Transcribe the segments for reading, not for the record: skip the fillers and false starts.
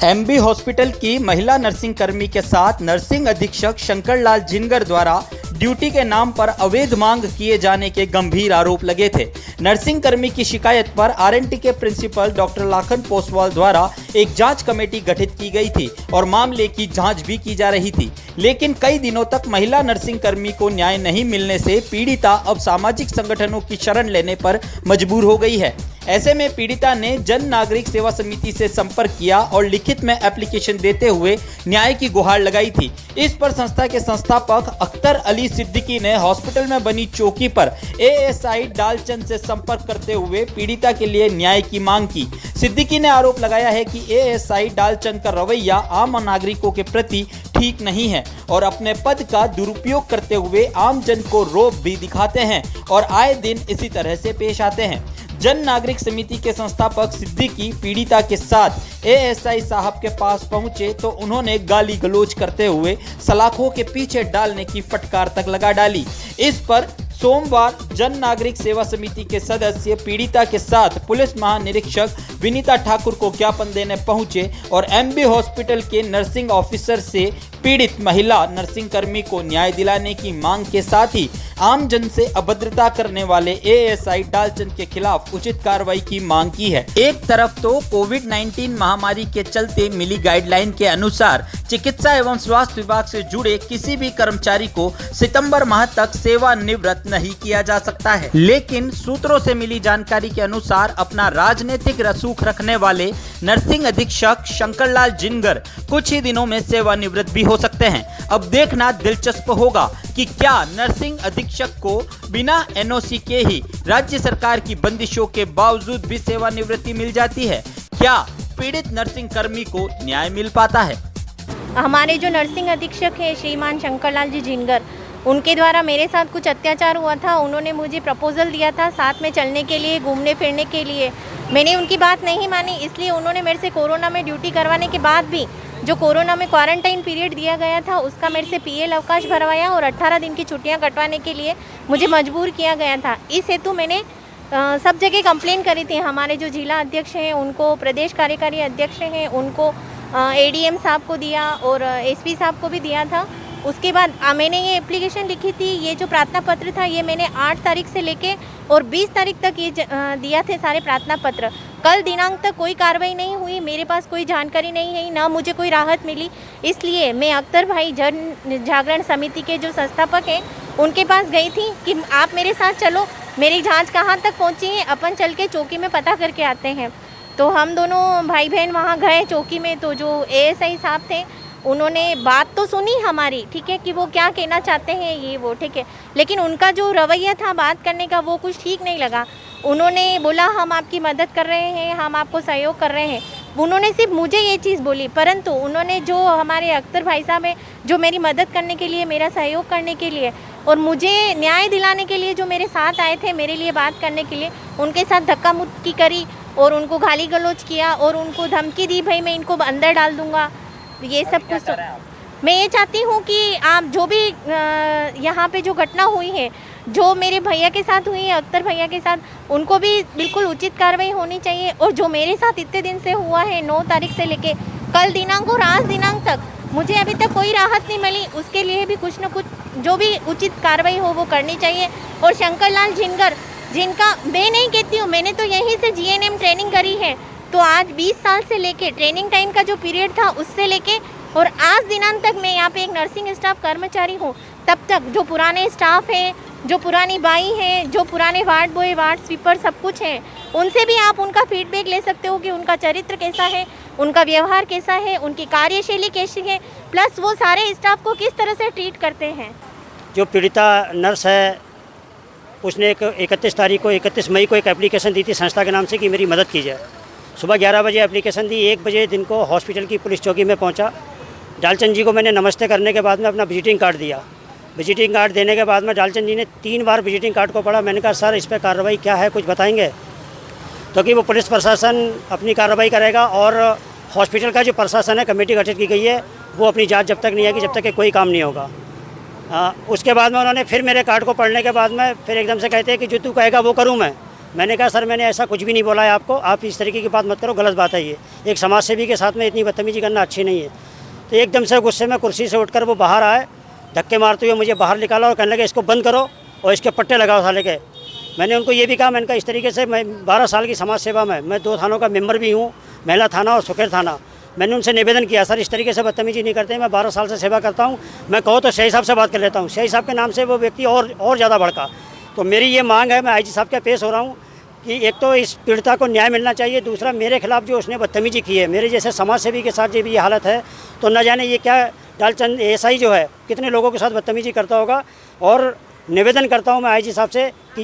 MB hospital की महिला nursing कर्मी के साथ नर्सिंग अधीक्षक शंकरलाल जिनगर द्वारा ड्यूटी के नाम पर अवैध मांग किए जाने के गंभीर आरोप लगे थे। नर्सिंग कर्मी की शिकायत पर आरएनटी के प्रिंसिपल डॉक्टर लाखन पोसवाल द्वारा एक जांच कमेटी गठित की गई थी और मामले की जांच भी की जा रही थी, लेकिन कई दिनों तक महिला नर्सिंग कर्मी को न्याय नहीं मिलने से पीड़िता अब सामाजिक संगठनों की शरण लेने पर मजबूर हो गई है। ऐसे में पीड़िता ने जन नागरिक सेवा समिति से संपर्क किया और लिखित में एप्लीकेशन देते हुए न्याय की गुहार लगाई थी। इस पर संस्था के संस्थापक अख्तर अली सिद्दीकी ने हॉस्पिटल में बनी चौकी पर एएसआई डालचंद से संपर्क करते हुए पीड़िता के लिए न्याय की मांग की। सिद्दीकी ने आरोप लगाया है कि एएसआई डालचंद का रवैया आम नागरिकों के प्रति ठीक नहीं है और अपने पद का दुरुपयोग करते हुए आम जन को रौब भी दिखाते हैं और आए दिन इसी तरह से पेश आते हैं। जन नागरिक समिति के संस्थापक सिद्दीकी पीड़िता के साथ एएसआई साहब के पास पहुंचे तो उन्होंने गाली गलौज करते हुए सलाखों के पीछे डालने की फटकार तक लगा डाली। इस पर सोमवार जन नागरिक सेवा समिति के सदस्य पीड़िता के साथ पुलिस महानिरीक्षक विनीता ठाकुर को ज्ञापन देने पहुंचे और एमबी हॉस्पिटल के नर्सिंग ऑफिसर से पीड़ित महिला नर्सिंग कर्मी को न्याय दिलाने की मांग के साथ ही आम जन से अभद्रता करने वाले एएसआई डालचंद के खिलाफ उचित कार्रवाई की मांग की है। एक तरफ तो कोविड-19 महामारी के चलते मिली गाइडलाइन के अनुसार चिकित्सा एवं स्वास्थ्य विभाग से जुड़े किसी भी कर्मचारी को सितंबर माह तक सेवानिवृत्त नहीं किया जा सकता है, लेकिन सूत्रों से मिली जानकारी के अनुसार अपना राजनीतिक रसूख रखने वाले नर्सिंग अधीक्षक शंकरलाल जिनगर कुछ ही दिनों में सेवानिवृत्त भी हो सकते हैं। अब देखना दिलचस्प होगा कि क्या नर्सिंग अधीक्षक को बिना एनओसी के ही राज्य सरकार की बंदिशों के बावजूद भी सेवानिवृत्ति मिल जाती है? क्या पीड़ित नर्सिंग कर्मी को न्याय मिल पाता है? हमारे जो नर्सिंग अधीक्षक है श्रीमान शंकरलाल जी जिनगर, उनके द्वारा मेरे साथ कुछ अत्याचार हुआ था। उन्होंने मुझे प्रपोजल दिया था साथ में चलने के लिए, घूमने फिरने के लिए। मैंने उनकी बात नहीं मानी, इसलिए उन्होंने मेरे से कोरोना में ड्यूटी करवाने के बाद भी जो कोरोना में क्वारंटाइन पीरियड दिया गया था उसका मेरे से पीएल अवकाश भरवाया और 18 दिन की छुट्टियां कटवाने के लिए मुझे मजबूर किया गया था। इस हेतु मैंने सब जगह कंप्लेन करी थी। हमारे जो जिला अध्यक्ष हैं उनको, प्रदेश कार्यकारी अध्यक्ष हैं उनको, एडीएम साहब को दिया और एसपी साहब को भी दिया था। उसके बाद मैंने ये एप्लीकेशन लिखी थी। ये जो प्रार्थना पत्र था ये मैंने 8 तारीख से लेके और 20 तारीख तक ये दिया थे सारे प्रार्थना पत्र। कल दिनांक तक कोई कार्रवाई नहीं हुई, मेरे पास कोई जानकारी नहीं है, ना मुझे कोई राहत मिली। इसलिए मैं अख्तर भाई जन जागरण समिति के जो संस्थापक हैं उनके पास गई थी कि आप मेरे साथ चलो, मेरी जांच कहाँ तक पहुँची है, अपन चल के चौकी में पता करके आते हैं। तो हम दोनों भाई बहन वहाँ गए चौकी में। तो जो एएसआई साहब थे उन्होंने बात तो सुनी हमारी, ठीक है, कि वो क्या कहना चाहते हैं ये वो, ठीक है, लेकिन उनका जो रवैया था बात करने का वो कुछ ठीक नहीं लगा। उन्होंने बोला हम आपकी मदद कर रहे हैं, हम आपको सहयोग कर रहे हैं। उन्होंने सिर्फ मुझे ये चीज़ बोली, परंतु उन्होंने जो हमारे अख्तर भाई साहब हैं जो मेरी मदद करने के लिए, मेरा सहयोग करने के लिए और मुझे न्याय दिलाने के लिए जो मेरे साथ आए थे मेरे लिए बात करने के लिए, उनके साथ धक्का मुक्की करी और उनको गाली गलौज किया और उनको धमकी दी, भाई मैं इनको अंदर डाल दूँगा, ये सब कुछ। मैं ये चाहती हूँ कि आप जो भी यहाँ पे जो घटना हुई है, जो मेरे भैया के साथ हुई है, अख्तर भैया के साथ, उनको भी बिल्कुल उचित कार्रवाई होनी चाहिए। और जो मेरे साथ इतने दिन से हुआ है, 9 तारीख से लेके कल दिनांक और आज दिनांक तक, मुझे अभी तक कोई राहत नहीं मिली। उसके लिए भी कुछ न कुछ जो भी उचित कार्रवाई हो वो करनी चाहिए। और शंकरलाल जिनगर, जिनका मैं नहीं कहती हूँ, मैंने तो यहीं से जीएनएम ट्रेनिंग करी है, तो आज 20 साल से लेके ट्रेनिंग टाइम का जो पीरियड था उससे लेके और आज दिनांक तक मैं यहाँ पे एक नर्सिंग स्टाफ कर्मचारी हूँ। तब तक जो पुराने स्टाफ हैं, जो पुरानी बाई हैं, जो पुराने वार्ड बॉय, वार्ड स्वीपर, सब कुछ हैं, उनसे भी आप उनका फीडबैक ले सकते हो कि उनका चरित्र कैसा है, उनका व्यवहार कैसा है, उनकी कार्यशैली कैसी है, प्लस वो सारे स्टाफ को किस तरह से ट्रीट करते हैं। जो पीड़िता नर्स है उसने 31 मई को एक एप्लीकेशन दी थी संस्था के नाम से कि मेरी मदद की जाए। सुबह 11 बजे एप्लीकेशन दी, 1 बजे दिन को हॉस्पिटल की पुलिस चौकी में पहुंचा। डालचंद जी को मैंने नमस्ते करने के बाद में अपना विजिटिंग कार्ड दिया। विजिटिंग कार्ड देने के बाद में डालचंद जी ने 3 बार विजिटिंग कार्ड को पढ़ा। मैंने कहा सर इस पर कार्रवाई क्या है, कुछ बताएंगे? तो कि वो पुलिस प्रशासन अपनी कार्रवाई करेगा और हॉस्पिटल का जो प्रशासन है, कमेटी गठित की गई है, वो अपनी जाँच जब तक नहीं आएगी जब तक कि कोई काम नहीं होगा। उसके बाद में उन्होंने फिर मेरे कार्ड को पढ़ने के बाद में फिर एकदम से कहते हैं कि जो तू कहेगा वो करूँ मैं। मैंने कहा सर मैंने ऐसा कुछ भी नहीं बोला है आपको, आप इस तरीके की बात मत करो, गलत बात है ये, एक समाज सेवी के साथ में इतनी बदतमीजी करना अच्छी नहीं है। तो एकदम से गुस्से में कुर्सी से उठकर वो बाहर आए, धक्के मारते हुए मुझे बाहर निकाला और कहने लगे इसको बंद करो और इसके पट्टे लगाओ साले के। मैंने उनको ये भी कहा, मैंने कहा इस तरीके से मैं 12 साल की समाज सेवा में मैं 2 थानों का मेंबर भी हूँ, महिला थाना और सुखेर थाना। मैंने उनसे निवेदन किया सर इस तरीके से बदतमीजी नहीं करते, मैं 12 साल से सेवा करता हूँ, मैं कहो तो शाही साहब से बात कर लेता हूँ। शाही साहब के नाम से वो व्यक्ति और ज़्यादा भड़का। तो मेरी ये मांग है, मैं आईजी साहब के पेश हो रहा हूँ कि एक तो इस पीड़िता को न्याय मिलना चाहिए, दूसरा मेरे खिलाफ जो उसने बदतमीजी की है, मेरे जैसे समाज सेवी के साथ जब ये हालत है तो न जाने ये क्या डालचंद एसआई जो है कितने लोगों के साथ बदतमीजी करता होगा। और निवेदन करता हूं मैं आईजी साहब से कि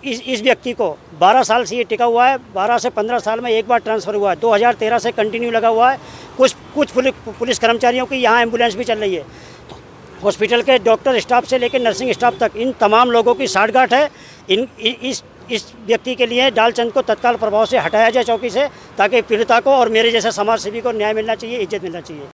इस व्यक्ति को 12 साल से ये टिका हुआ है, 12 से 15 साल में एक बार ट्रांसफ़र हुआ है, 2013 से कंटिन्यू लगा हुआ है। कुछ पुलिस कर्मचारियों की यहाँ एम्बुलेंस भी चल रही है, हॉस्पिटल के डॉक्टर स्टाफ से लेकर नर्सिंग स्टाफ तक इन तमाम लोगों की साठगांठ है। इस व्यक्ति के लिए डालचंद को तत्काल प्रभाव से हटाया जाए चौकी से, ताकि पीड़िता को और मेरे जैसे समाज सेवी को न्याय मिलना चाहिए, इज्जत मिलना चाहिए।